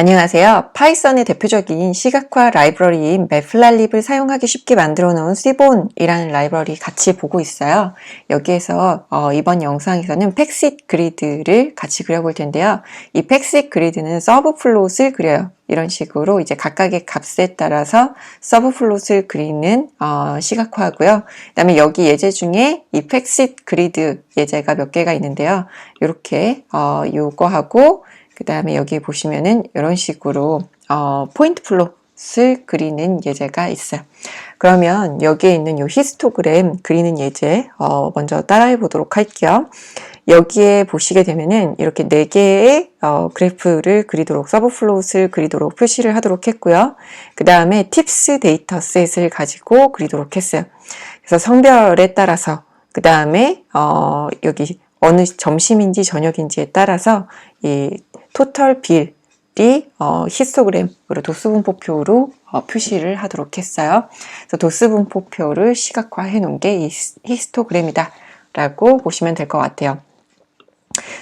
안녕하세요. 파이썬의 대표적인 시각화 라이브러리인 매플랄립을 사용하기 쉽게 만들어 놓은 C본이라는 라이브러리 같이 보고 있어요. 여기에서 이번 영상에서는 팩싯 그리드를 같이 그려볼 텐데요. 이 팩싯 그리드는 서브 플롯을 그려요. 이런 식으로 이제 각각의 값에 따라서 서브 플롯을 그리는 시각화하고요. 그다음에 여기 예제 중에 이 팩싯 그리드 예제가 몇 개가 있는데요. 이렇게 요거하고 그 다음에 여기 보시면은 이런 식으로 포인트 플롯을 그리는 예제가 있어요. 그러면 여기에 있는 이 히스토그램 그리는 예제 먼저 따라해 보도록 할게요. 여기에 보시게 되면은 이렇게 4개의 그래프를 그리도록 서브 플롯을 그리도록 표시를 하도록 했고요. 그 다음에 팁스 데이터 셋을 가지고 그리도록 했어요. 그래서 성별에 따라서 그 다음에 여기 어느 점심인지 저녁인지에 따라서 이 토탈 빌이 히스토그램으로 도수분포표로 표시를 하도록 했어요. 그래서 도수분포표를 시각화해 놓은 게 이 히스토그램이다 라고 보시면 될 것 같아요.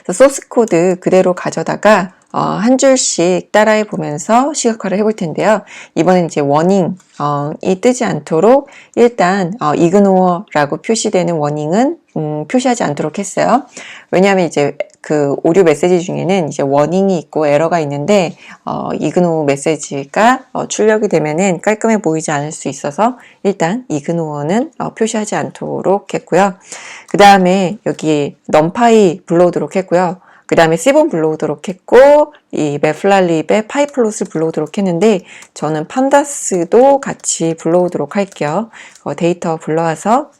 그래서 소스 코드 그대로 가져다가 한 줄씩 따라해 보면서 시각화를 해볼 텐데요. 이번엔 이제 워닝이 뜨지 않도록 일단 이그노어라고 표시되는 워닝은 표시하지 않도록 했어요. 왜냐하면 이제 그 오류 메시지 중에는 이제 워닝이 있고 에러가 있는데 이그노어 메시지가 출력이 되면은 깔끔해 보이지 않을 수 있어서 일단 이그노어는 표시하지 않도록 했고요. 그 다음에 여기 넘파이 불러오도록 했고요. 그 다음에 C본 불러오도록 했고 이 매플랄립의 파이플롯을 불러오도록 했는데 저는 판다스도 같이 불러오도록 할게요. 데이터 불러와서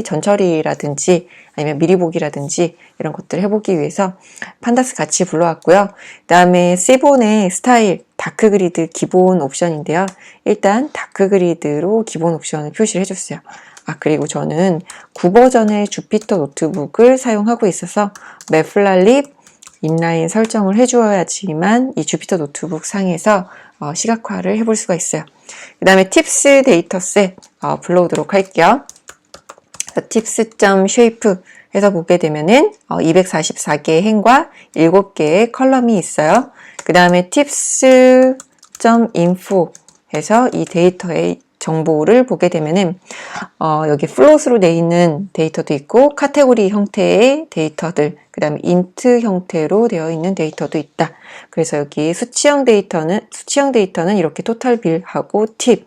전처리라든지 아니면 미리 보기라든지 이런 것들을 해보기 위해서 판다스 같이 불러왔고요. 그 다음에 C본의 스타일 다크 그리드 기본 옵션인데요. 일단 다크 그리드로 기본 옵션을 표시를 해줬어요. 그리고 저는 9버전의 주피터 노트북을 사용하고 있어서 매플랄립 인라인 설정을 해주어야지만 이 주피터 노트북 상에서 시각화를 해볼 수가 있어요. 그 다음에 팁스 데이터셋 불러오도록 할게요. tips.shape 해서 보게 되면은 244개의 행과 7개의 컬럼이 있어요. 그 다음에 tips.info 해서 이 데이터의 정보를 보게 되면은 여기 플롯으로 되어 있는 데이터도 있고 카테고리 형태의 데이터들, 그 다음에 인트 형태로 되어 있는 데이터도 있다. 그래서 여기 수치형 데이터는 이렇게 토탈 빌하고 팁이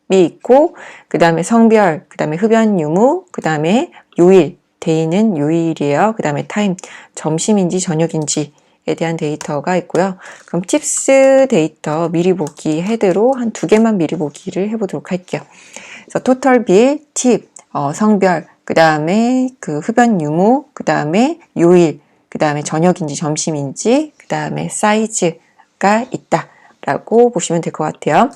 있고, 그 다음에 성별, 그 다음에 흡연 유무, 그 다음에 요일, 데이는 요일이에요. 그 다음에 타임, 점심인지 저녁인지 에 대한 데이터가 있고요. 그럼 팁스 데이터 미리 보기 헤드로 한 2개만 미리 보기를 해보도록 할게요. 그래서 토탈 빌, 팁, 성별, 그 다음에 그 흡연 유무, 그 다음에 요일, 그 다음에 저녁인지 점심인지, 그 다음에 사이즈가 있다라고 보시면 될 것 같아요.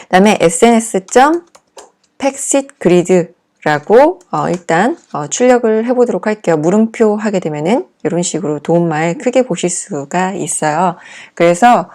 그 다음에 sns.pexitgrid 라고 일단 출력을 해보도록 할게요. 물음표 하게 되면은 이런 식으로 도움말 크게 보실 수가 있어요. 그래서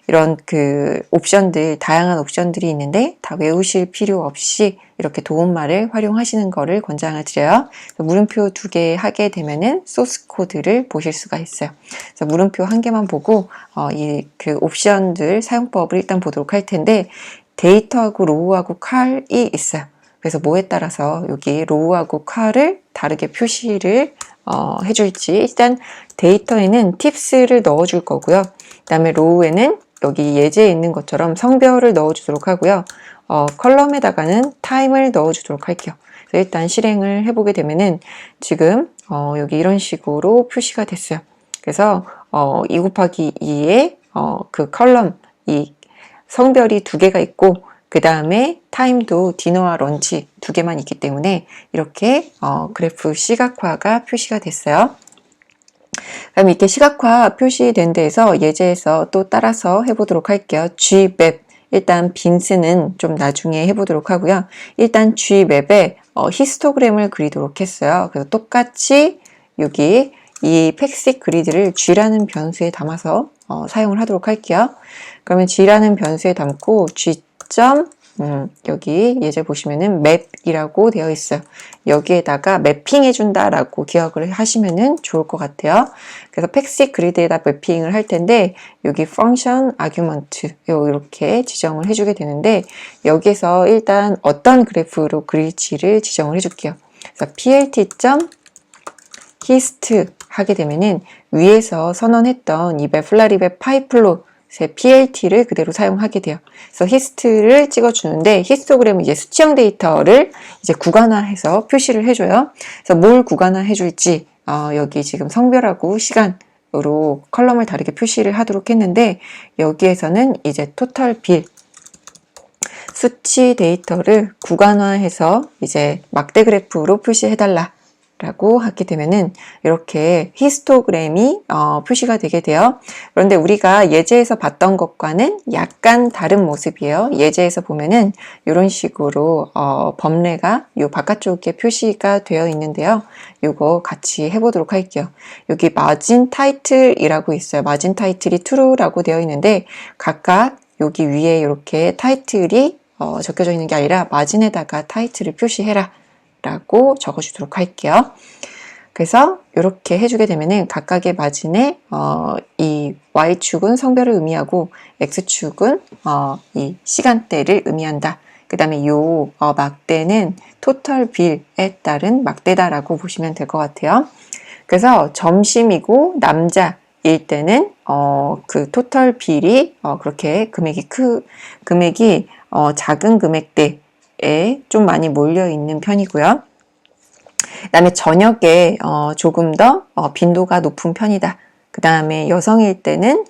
이런 그 옵션들, 다양한 옵션들이 있는데 다 외우실 필요 없이 이렇게 도움말을 활용하시는 거를 권장을 드려요. 물음표 2개 하게 되면은 소스 코드를 보실 수가 있어요. 그래서 물음표 1개만 보고 이 그 옵션들 사용법을 일단 보도록 할 텐데, 데이터하고 로우하고 칼이 있어요. 그래서 뭐에 따라서 여기 로우하고 칼을 다르게 표시를 해줄지, 일단 데이터에는 팁스를 넣어줄 거고요. 그 다음에 로우에는 여기 예제에 있는 것처럼 성별을 넣어주도록 하고요. 컬럼에다가는 타임을 넣어주도록 할게요. 그래서 일단 실행을 해보게 되면은 지금 여기 이런 식으로 표시가 됐어요. 그래서 2 곱하기 2의 그 컬럼, 이 성별이 2개가 있고, 그 다음에 타임도 디너와 런치 2개만 있기 때문에 이렇게 그래프 시각화가 표시가 됐어요. 그럼 이렇게 시각화 표시된 데에서 예제에서 또 따라서 해보도록 할게요. G맵, 일단 빈스는 좀 나중에 해보도록 하고요. 일단 G맵에 히스토그램을 그리도록 했어요. 그래서 똑같이 여기 이 팩싯 그리드를 G라는 변수에 담아서 사용을 하도록 할게요. 그러면 G라는 변수에 담고 G 여기 예제 보시면은 맵이라고 되어 있어요. 여기에다가 매핑해준다라고 기억을 하시면은 좋을 것 같아요. 그래서 팩시 그리드에다 매핑을 할 텐데 여기 function argument 이렇게 지정을 해주게 되는데 여기서 일단 어떤 그래프로 그릴지를 지정을 해줄게요. 그래서 plt.hist 하게 되면은 위에서 선언했던 이 맵플라리벳 파이플롯 PLT를 그대로 사용하게 돼요. 그래서 히스트를 찍어주는데 히스토그램은 이제 수치형 데이터를 이제 구간화해서 표시를 해줘요. 그래서 뭘 구간화해 줄지 여기 지금 성별하고 시간으로 컬럼을 다르게 표시를 하도록 했는데 여기에서는 이제 토탈 빌 수치 데이터를 구간화해서 이제 막대 그래프로 표시해달라. 라고 하게 되면은 이렇게 히스토그램이 표시가 되게 돼요. 그런데 우리가 예제에서 봤던 것과는 약간 다른 모습이에요. 예제에서 보면은 이런 식으로 범례가 요 바깥쪽에 표시가 되어 있는데요. 요거 같이 해보도록 할게요. 여기 마진 타이틀이라고 있어요. 마진 타이틀이 true라고 되어 있는데 각각 여기 위에 이렇게 타이틀이 적혀져 있는 게 아니라 마진에다가 타이틀을 표시해라. 라고 적어주도록 할게요. 그래서 이렇게 해주게 되면은 각각의 마진에 이 Y축은 성별을 의미하고 X축은 이 시간대를 의미한다. 그 다음에 요 막대는 토탈 빌에 따른 막대다라고 보시면 될 것 같아요. 그래서 점심이고 남자일 때는 그 토탈 빌이 그렇게 금액이 작은 금액대 좀 많이 몰려 있는 편이고요. 그 다음에 저녁에 조금 더 빈도가 높은 편이다. 그 다음에 여성일 때는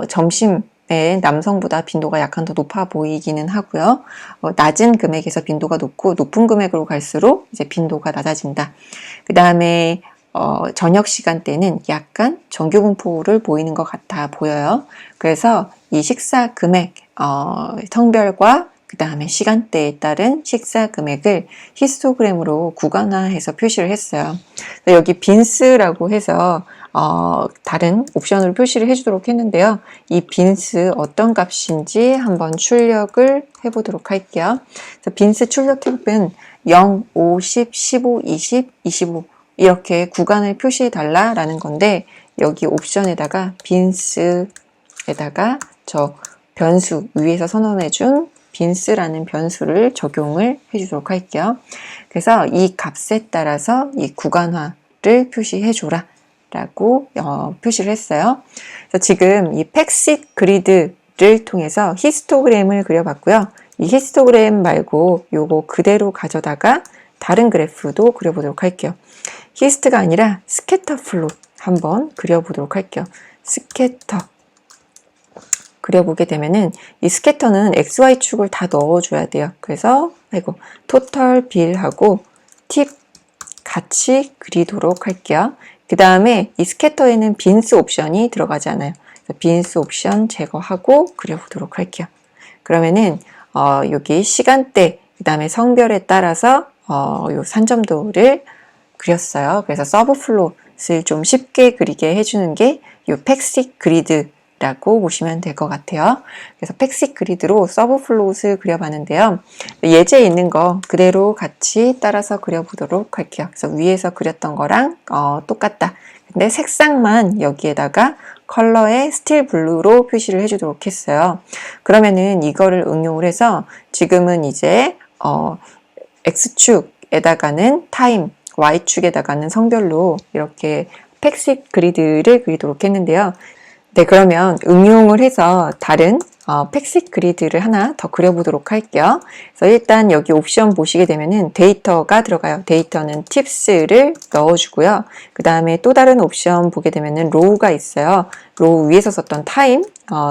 점심에 남성보다 빈도가 약간 더 높아 보이기는 하고요. 낮은 금액에서 빈도가 높고 높은 금액으로 갈수록 이제 빈도가 낮아진다. 그 다음에 저녁 시간대는 약간 정규분포를 보이는 것 같아 보여요. 그래서 이 식사 금액 성별과 그 다음에 시간대에 따른 식사 금액을 히스토그램으로 구간화해서 표시를 했어요. 여기 빈스라고 해서 다른 옵션으로 표시를 해주도록 했는데요. 이 빈스 어떤 값인지 한번 출력을 해보도록 할게요. 그래서 빈스 출력 팁은 0, 5, 10, 15, 20, 25 이렇게 구간을 표시해 달라라는 건데 여기 옵션에다가 빈스에다가 저 변수 위에서 선언해준 빈스라는 변수를 적용을 해주도록 할게요. 그래서 이 값에 따라서 이 구간화를 표시해줘라 라고 표시를 했어요. 그래서 지금 이 팩식 그리드를 통해서 히스토그램을 그려봤고요. 이 히스토그램 말고 요거 그대로 가져다가 다른 그래프도 그려보도록 할게요. 히스트가 아니라 스캐터 플롯 한번 그려보도록 할게요. 스캐터 그려보게 되면은 이 스캐터는 XY축을 다 넣어줘야 돼요. 그래서 토탈 빌하고 팁 같이 그리도록 할게요. 그 다음에 이 스캐터에는 빈스 옵션이 들어가지 않아요. 빈스 옵션 제거하고 그려보도록 할게요. 그러면은 여기 시간대 그 다음에 성별에 따라서 요 산점도를 그렸어요. 그래서 서브 플롯을 좀 쉽게 그리게 해주는 게 요 팩식 그리드 라고 보시면 될 것 같아요. 그래서 팩식 그리드로 서브 플롯을 그려봤는데요. 예제에 있는 거 그대로 같이 따라서 그려보도록 할게요. 그래서 위에서 그렸던 거랑 똑같다. 근데 색상만 여기에다가 컬러의 스틸 블루로 표시를 해주도록 했어요. 그러면은 이거를 응용을 해서 지금은 이제 X축에다가는 타임, Y축에다가는 성별로 이렇게 팩식 그리드를 그리도록 했는데요. 네, 그러면 응용을 해서 다른 팩식 그리드를 하나 더 그려보도록 할게요. 그래서 일단 여기 옵션 보시게 되면은 데이터가 들어가요. 데이터는 팁스를 넣어주고요. 그 다음에 또 다른 옵션 보게 되면은 로우가 있어요. 로우 위에서 썼던 타임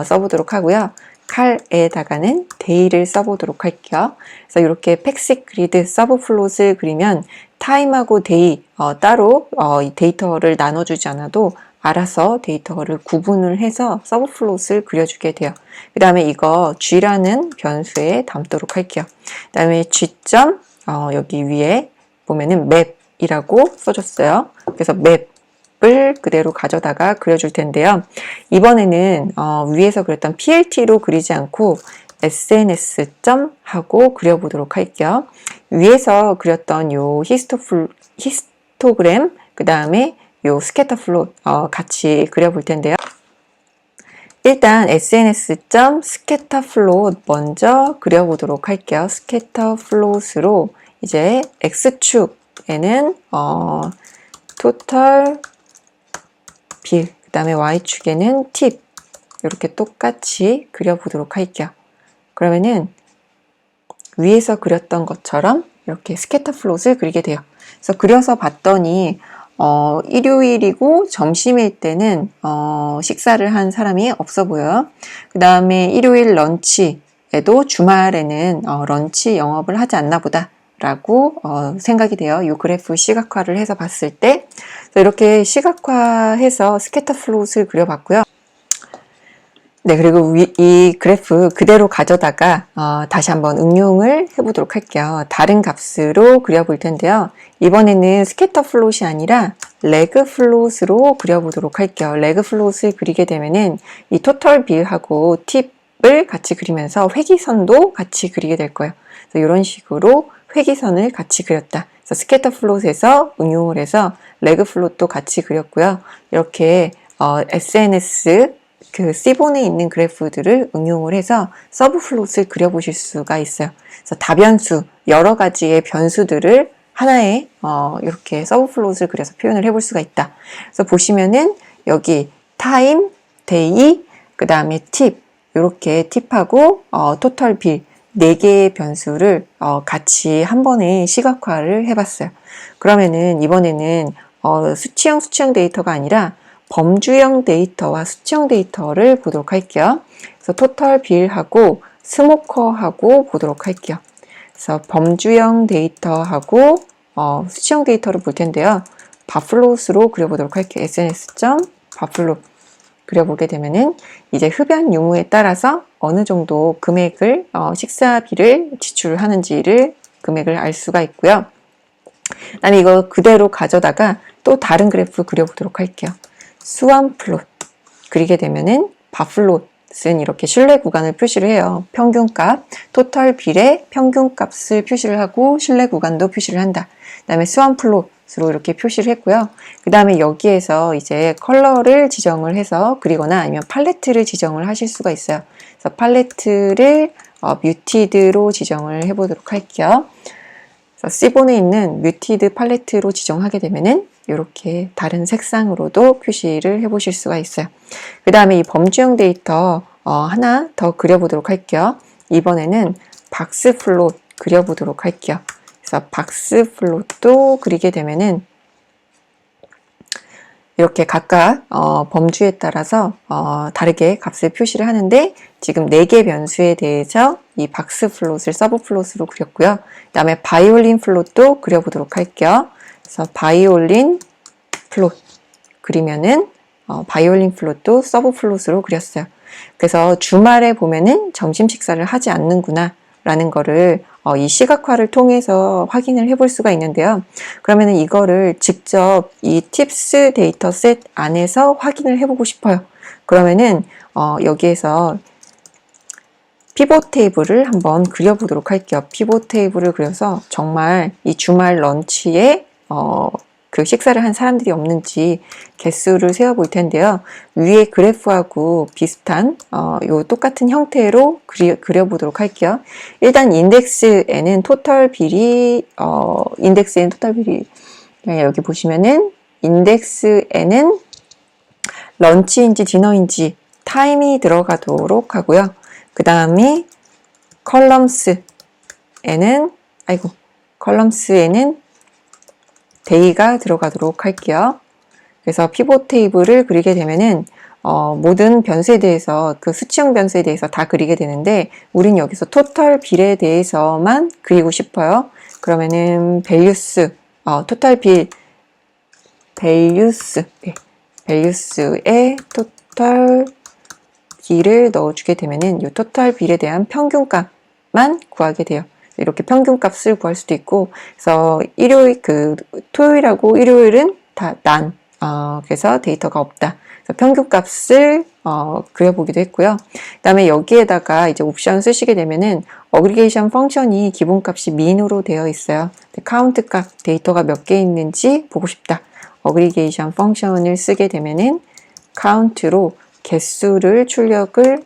써보도록 하고요. 칼에다가는 데이를 써보도록 할게요. 그래서 이렇게 팩식 그리드 서브 플롯을 그리면 타임하고 데이 따로 이 데이터를 나눠주지 않아도 알아서 데이터를 구분을 해서 서브 플롯을 그려주게 돼요. 그 다음에 이거 G라는 변수에 담도록 할게요. 그 다음에 G점 여기 위에 보면은 맵이라고 써줬어요. 그래서 맵을 그대로 가져다가 그려줄 텐데요. 이번에는 위에서 그렸던 PLT로 그리지 않고 SNS 점 하고 그려보도록 할게요. 위에서 그렸던 요 히스토그램, 그 다음에 요 스캐터 플롯 같이 그려볼 텐데요. 일단 SNS 점 스캐터 플롯 먼저 그려보도록 할게요. 스캐터 플롯으로 이제 X축에는 토탈 빌, 그 다음에 Y축에는 팁, 이렇게 똑같이 그려보도록 할게요. 그러면은 위에서 그렸던 것처럼 이렇게 스캐터 플롯을 그리게 돼요. 그래서 그려서 봤더니 일요일이고 점심일 때는 식사를 한 사람이 없어 보여요. 그 다음에 일요일 런치에도 주말에는 런치 영업을 하지 않나 보다 라고 생각이 돼요. 이 그래프 시각화를 해서 봤을 때. 그래서 이렇게 시각화해서 스캐터 플롯을 그려봤고요. 네, 그리고 이 그래프 그대로 가져다가 다시 한번 응용을 해보도록 할게요. 다른 값으로 그려볼 텐데요. 이번에는 스캐터 플롯이 아니라 레그 플롯으로 그려보도록 할게요. 레그 플롯을 그리게 되면은 이 토탈 빌하고 팁을 같이 그리면서 회기선도 같이 그리게 될 거예요. 그래서 이런 식으로 회기선을 같이 그렸다. 그래서 스캐터 플롯에서 응용을 해서 레그 플롯도 같이 그렸고요. 이렇게 SNS 그 C본에 있는 그래프들을 응용을 해서 서브 플롯을 그려보실 수가 있어요. 그래서 다변수, 여러 가지의 변수들을 하나의 이렇게 서브 플롯을 그려서 표현을 해볼 수가 있다. 그래서 보시면은 여기 타임, 데이, 그 다음에 팁, 이렇게 팁하고 토탈 빌 4개의 변수를 같이 한 번에 시각화를 해봤어요. 그러면은 이번에는 수치형 데이터가 아니라 범주형 데이터와 수치형 데이터를 보도록 할게요. 그래서 토탈 빌하고 스모커하고 보도록 할게요. 그래서 범주형 데이터하고 수치형 데이터를 볼 텐데요. 바플롯으로 그려보도록 할게요. SNS.바플롯 그려보게 되면은 이제 흡연 유무에 따라서 어느 정도 금액을 식사비를 지출하는지를 금액을 알 수가 있고요. 그다음에 이거 그대로 가져다가 또 다른 그래프 그려보도록 할게요. 수완 플롯 그리게 되면은 바플롯은 이렇게 신뢰 구간을 표시를 해요. 평균값, 토탈 빌의 평균값을 표시를 하고 신뢰 구간도 표시를 한다. 그 다음에 수완 플롯으로 이렇게 표시를 했고요. 그 다음에 여기에서 이제 컬러를 지정을 해서 그리거나 아니면 팔레트를 지정을 하실 수가 있어요. 그래서 팔레트를 뮤티드로 지정을 해보도록 할게요. 그래서 C본에 있는 뮤티드 팔레트로 지정하게 되면은 이렇게 다른 색상으로도 표시를 해보실 수가 있어요. 그 다음에 이 범주형 데이터 하나 더 그려보도록 할게요. 이번에는 박스 플롯 그려보도록 할게요. 그래서 박스 플롯도 그리게 되면은 이렇게 각각 범주에 따라서 다르게 값을 표시를 하는데 지금 4개 변수에 대해서 이 박스 플롯을 서브 플롯으로 그렸고요. 그 다음에 바이올린 플롯도 그려보도록 할게요. 그래서 바이올린 플롯 그리면은 바이올린 플롯도 서브 플롯으로 그렸어요. 그래서 주말에 보면은 점심 식사를 하지 않는구나 라는 거를 이 시각화를 통해서 확인을 해볼 수가 있는데요. 그러면은 이거를 직접 이 팁스 데이터셋 안에서 확인을 해보고 싶어요. 그러면은 여기에서 피봇 테이블을 한번 그려보도록 할게요. 피봇 테이블을 그려서 정말 이 주말 런치에 그 식사를 한 사람들이 없는지 개수를 세어볼 텐데요. 위에 그래프하고 비슷한 요 똑같은 형태로 그려보도록 할게요. 일단 인덱스에는 토탈 빌이 여기 보시면은 인덱스에는 런치인지 디너인지 타임이 들어가도록 하고요. 그 다음에 컬럼스에는 데이가 들어가도록 할게요. 그래서 피봇 테이블을 그리게 되면은 모든 변수에 대해서 그 수치형 변수에 대해서 다 그리게 되는데 우린 여기서 토탈 빌에 대해서만 그리고 싶어요. 그러면은 밸류스 토탈 빌 밸류스에 토탈 빌을 넣어주게 되면은 이 토탈 빌에 대한 평균값만 구하게 돼요. 이렇게 평균값을 구할 수도 있고, 그래서 토요일하고 일요일은 다 그래서 데이터가 없다. 그래서 평균값을 그려보기도 했고요. 그 다음에 여기에다가 이제 옵션 쓰시게 되면은 어그리게이션 펑션이 기본값이 min으로 되어 있어요. 카운트 값 데이터가 몇 개 있는지 보고 싶다. 어그리게이션 펑션을 쓰게 되면은 count로 개수를 출력을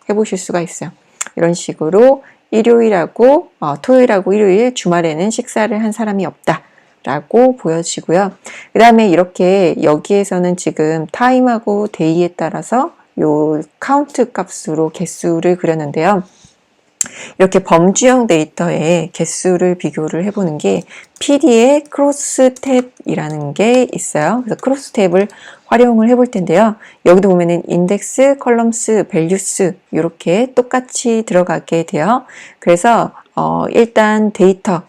해보실 수가 있어요. 이런 식으로 일요일하고 토요일하고 일요일 주말에는 식사를 한 사람이 없다 라고 보여지고요. 그 다음에 이렇게 여기에서는 지금 타임하고 데이에 따라서 요 카운트 값으로 개수를 그렸는데요. 이렇게 범주형 데이터의 개수를 비교를 해보는 게 PD의 크로스 탭이라는 게 있어요. 그래서 크로스 탭을 활용을 해볼 텐데요. 여기도 보면은 인덱스, 컬럼스, 밸류스 이렇게 똑같이 들어가게 돼요. 그래서 일단 데이터는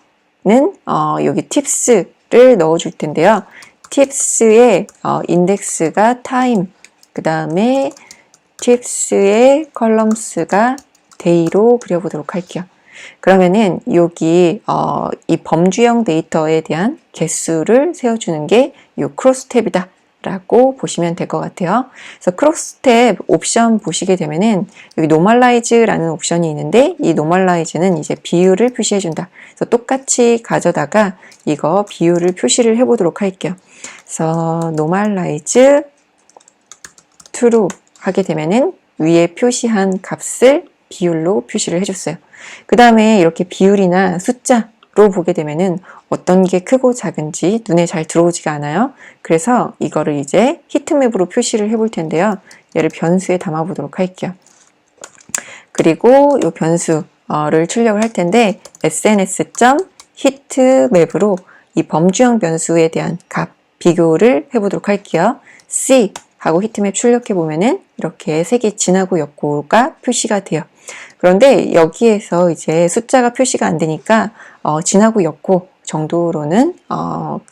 여기 팁스를 넣어줄 텐데요. 팁스의 인덱스가 타임, 그 다음에 팁스의 컬럼스가 데이로 그려보도록 할게요. 그러면은 여기 이 범주형 데이터에 대한 개수를 세워주는 게 이 크로스 탭이다 라고 보시면 될 것 같아요. 그래서 크로스 탭 옵션 보시게 되면은 여기 노멀라이즈라는 옵션이 있는데 이 노멀라이즈는 이제 비율을 표시해 준다. 그래서 똑같이 가져다가 이거 비율을 표시를 해 보도록 할게요. 그래서 노멀라이즈 true 하게 되면은 위에 표시한 값을 비율로 표시를 해줬어요. 그 다음에 이렇게 비율이나 숫자로 보게 되면은 어떤 게 크고 작은지 눈에 잘 들어오지가 않아요. 그래서 이거를 이제 히트맵으로 표시를 해볼 텐데요. 얘를 변수에 담아 보도록 할게요. 그리고 이 변수를 출력을 할 텐데 sns.hitmap으로 이 범주형 변수에 대한 값 비교를 해보도록 할게요. C 하고 히트맵 출력해 보면은 이렇게 색이 진하고 옅고가 표시가 돼요. 그런데 여기에서 이제 숫자가 표시가 안 되니까 진하고 옅고 정도로는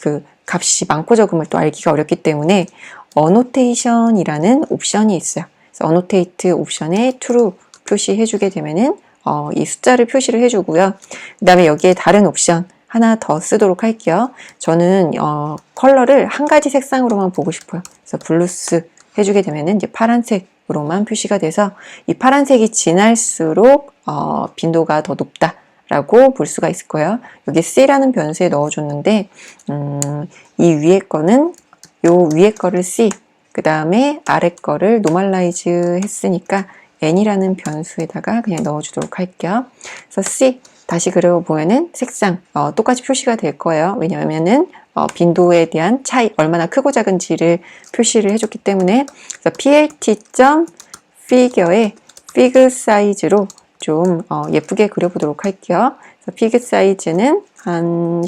그 값이 많고 적음을 또 알기가 어렵기 때문에 어노테이션이라는 옵션이 있어요. 그래서 어노테이트 옵션에 true 표시해 주게 되면은 이 숫자를 표시를 해주고요. 그 다음에 여기에 다른 옵션 하나 더 쓰도록 할게요. 저는 컬러를 한 가지 색상으로만 보고 싶어요. 그래서 블루스 해주게 되면은 이제 파란색으로만 표시가 돼서 이 파란색이 진할수록 빈도가 더 높다라고 볼 수가 있을 거예요. 여기 C라는 변수에 넣어줬는데 이 위에 거는 요 위에 거를 C, 그 다음에 아래 거를 노멀라이즈 했으니까 N이라는 변수에다가 그냥 넣어주도록 할게요. 그래서 C 다시 그려보면은 색상 똑같이 표시가 될 거예요. 왜냐하면은 빈도에 대한 차이 얼마나 크고 작은지를 표시를 해줬기 때문에 그래서 plt.figure의 fig 사이즈로 좀 예쁘게 그려보도록 할게요. 그래서 fig 사이즈는 한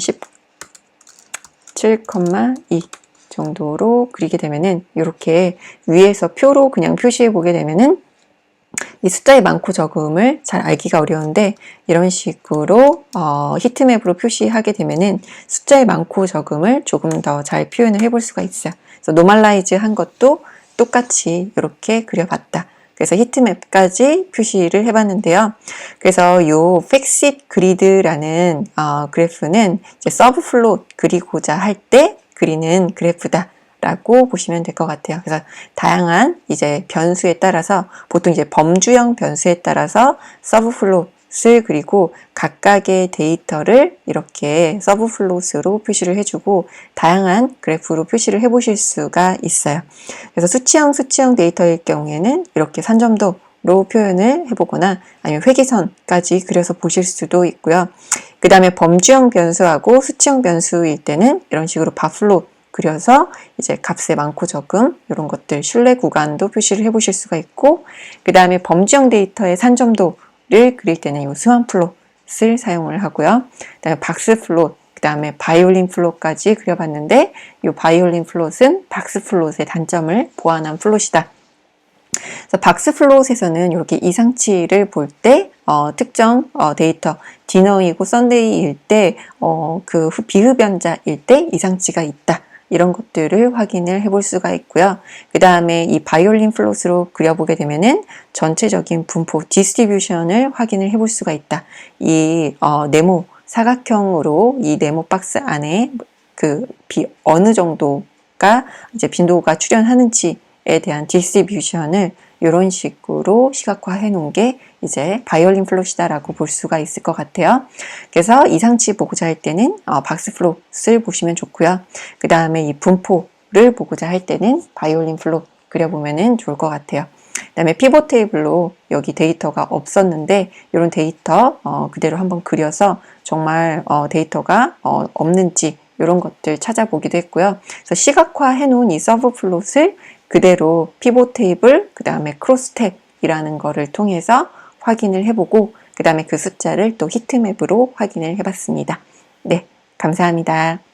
17,2 정도로 그리게 되면은 이렇게 위에서 표로 그냥 표시해 보게 되면은 이 숫자의 많고 적음을 잘 알기가 어려운데 이런 식으로 히트맵으로 표시하게 되면은 숫자의 많고 적음을 조금 더 잘 표현을 해볼 수가 있어요. 그래서 노멀라이즈 한 것도 똑같이 이렇게 그려봤다. 그래서 히트맵까지 표시를 해봤는데요. 그래서 요 팩싯 그리드라는 그래프는 이제 서브플롯 그리고자 할 때 그리는 그래프다. 라고 보시면 될 것 같아요. 그래서 다양한 이제 변수에 따라서 보통 이제 범주형 변수에 따라서 서브플롯을 그리고 각각의 데이터를 이렇게 서브플롯으로 표시를 해주고 다양한 그래프로 표시를 해보실 수가 있어요. 그래서 수치형 데이터일 경우에는 이렇게 산점도로 표현을 해보거나 아니면 회기선까지 그려서 보실 수도 있고요. 그 다음에 범주형 변수하고 수치형 변수일 때는 이런 식으로 바플롯 그려서 이제 값의 많고 적음 이런 것들 신뢰 구간도 표시를 해보실 수가 있고 그 다음에 범주형 데이터의 산점도를 그릴 때는 이 스완 플롯을 사용을 하고요. 그 다음에 박스 플롯, 그 다음에 바이올린 플롯까지 그려봤는데 이 바이올린 플롯은 박스 플롯의 단점을 보완한 플롯이다. 그래서 박스 플롯에서는 이렇게 이상치를 볼 때 특정 데이터 디너이고 썬데이일 때 그 비흡연자일 때 이상치가 있다. 이런 것들을 확인을 해볼 수가 있고요. 그 다음에 이 바이올린 플롯으로 그려보게 되면은 전체적인 분포 디스트리뷰션을 확인을 해볼 수가 있다. 이 네모 사각형으로 이 네모 박스 안에 그 어느 정도가 이제 빈도가 출현하는지 대한 디스트리뷰션을 이런 식으로 시각화해 놓은 게 이제 바이올린 플롯이다라고 볼 수가 있을 것 같아요. 그래서 이 상치 보고자 할 때는 박스 플롯을 보시면 좋고요. 그 다음에 이 분포를 보고자 할 때는 바이올린 플롯 그려보면 좋을 것 같아요. 그 다음에 피벗 테이블로 여기 데이터가 없었는데 이런 데이터 그대로 한번 그려서 정말 데이터가 없는지 이런 것들 찾아보기도 했고요. 그래서 시각화해 놓은 이 서브 플롯을 그대로 피벗 테이블, 그 다음에 크로스 탭이라는 거를 통해서 확인을 해보고 그 다음에 그 숫자를 또 히트맵으로 확인을 해봤습니다. 네, 감사합니다.